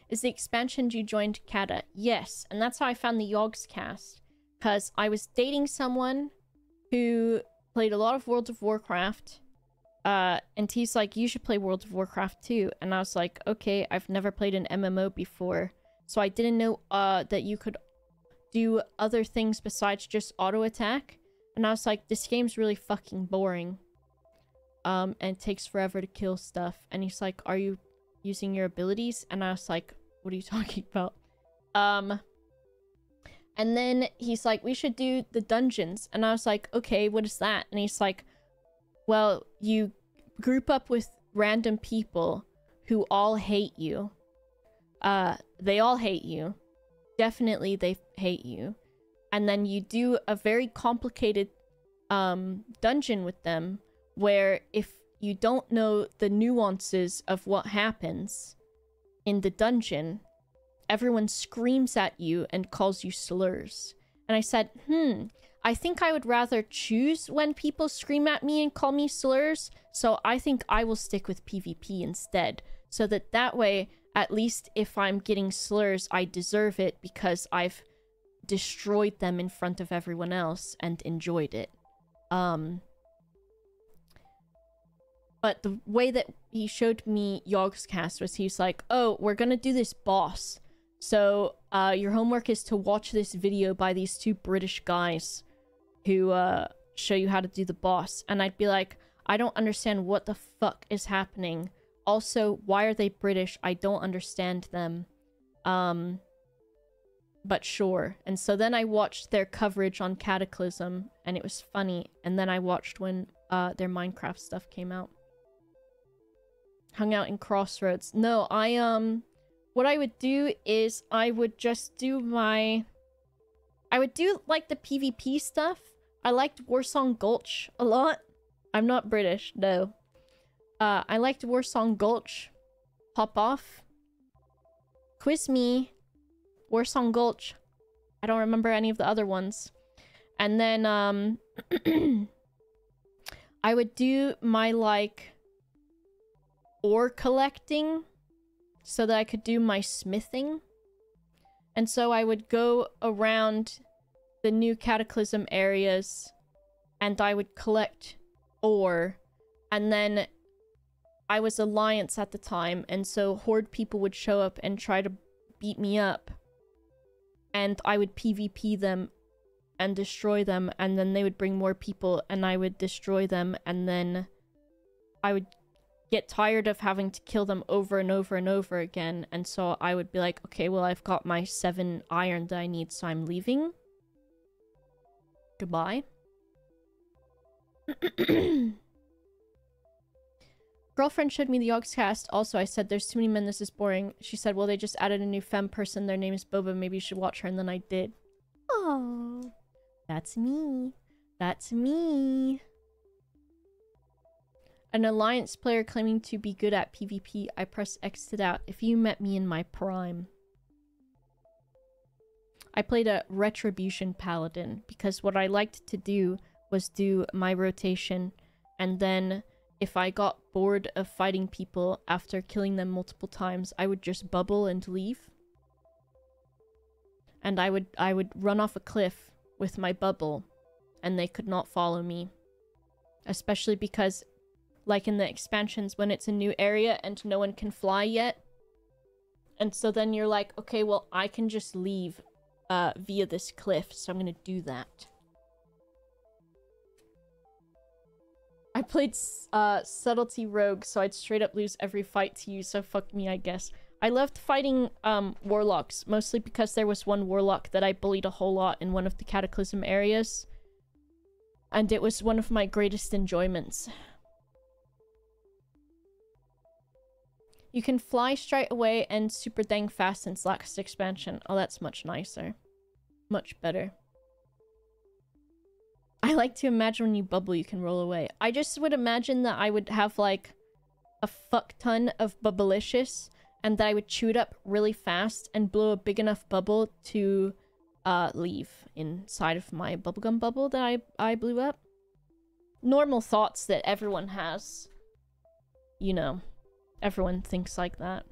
is the expansion you joined Kata? Yes, and that's how I found the Yogscast. Because I was dating someone who played a lot of World of Warcraft. And he's like, you should play World of Warcraft too. And I was like, okay, I've never played an MMO before. So I didn't know that you could do other things besides just auto attack. And I was like, this game's really fucking boring. And it takes forever to kill stuff. And he's like, are you using your abilities? And I was like, what are you talking about? And then he's like, we should do the dungeons. And I was like, okay, what is that? And he's like, well, you group up with random people who all hate you. They all hate you. Definitely they hate you. And then you do a very complicated dungeon with them where if you don't know the nuances of what happens in the dungeon, everyone screams at you and calls you slurs. And I said, I think I would rather choose when people scream at me and call me slurs, so I think I will stick with PvP instead. So that way, at least if I'm getting slurs, I deserve it because I've destroyed them in front of everyone else and enjoyed it. But the way that he showed me Yogscast was he's like, oh, we're gonna do this boss. So, your homework is to watch this video by these two British guys who, show you how to do the boss. And I'd be like, I don't understand what the fuck is happening. Also, why are they British? I don't understand them. But sure. And so then I watched their coverage on Cataclysm, and it was funny. And then I watched when, their Minecraft stuff came out. Hung out in Crossroads. No, what I would do is I would just do my... I would do, like, the PvP stuff. I liked Warsong Gulch a lot. I'm not British, no. I liked Warsong Gulch. Pop off. Quiz me. Warsong Gulch. I don't remember any of the other ones. And then, I would do my, like, ore collecting so that I could do my smithing. And so I would go around the new Cataclysm areas and I would collect ore. And then I was Alliance at the time, and so Horde people would show up and try to beat me up. And I would PvP them and destroy them, and then they would bring more people and I would destroy them, and then I would get tired of having to kill them over and over and over again, and so I would be like, okay, well, I've got my 7 iron that I need, so I'm leaving. Goodbye. Girlfriend showed me the Yogscast. Also, I said, there's too many men, this is boring. She said, well, they just added a new femme person, their name is Boba, maybe you should watch her, and then I did. Oh, that's me. That's me. An Alliance player claiming to be good at PvP. I press X it out. If you met me in my prime. I played a Retribution Paladin because what I liked to do was do my rotation, and then if I got bored of fighting people after killing them multiple times, I would just bubble and leave. And I would run off a cliff with my bubble, and they could not follow me. Especially because, like in the expansions, when it's a new area and no one can fly yet. And so then you're like, okay, well, I can just leave via this cliff, so I'm gonna do that. I played Subtlety Rogue, so I'd straight up lose every fight to you, so fuck me, I guess. I loved fighting warlocks, mostly because there was one warlock that I bullied a whole lot in one of the Cataclysm areas. And it was one of my greatest enjoyments. You can fly straight away and super dang fast since last expansion. Oh, that's much nicer. Much better. I like to imagine when you bubble, you can roll away. I just would imagine that I would have, like, a fuck ton of bubblicious, and that I would chew it up really fast and blow a big enough bubble to leave inside of my bubblegum bubble that I blew up. Normal thoughts that everyone has. You know, everyone thinks like that.